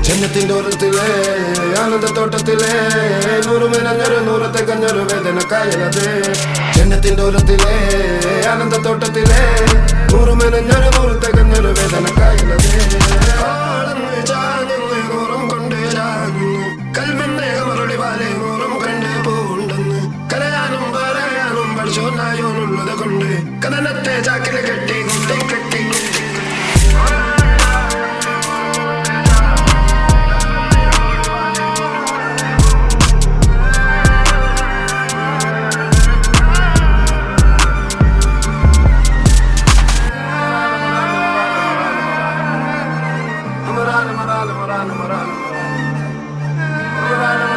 ജന്നത്തിന്റെ ഓരത്തിലെ ആനന്ദത്തോട്ടത്തിലെ നൂറുമേനഞ്ഞൊരു നൂറ് തികഞ്ഞൊരു വേദന കായലത്. ജന്നത്തിന്റെ ഓരത്തിലെ ആനന്ദത്തോട്ടത്തിലെ നൂറുമേനഞ്ഞൊരു നൂറ് തികഞ്ഞൊരു വേദന കായലത്. നൂറും കൊണ്ട് കൽവിന്റെ മറുപടി പാലെ നൂറും കണ്ട് പോണ്ടെന്ന് കരയാനും പറയാനും പഠിച്ചോനായോന്നുള്ളത് കൊണ്ട് കഥനത്തെ ചാക്കിൽ കെട്ടി കുട്ടി കെട്ടി Marana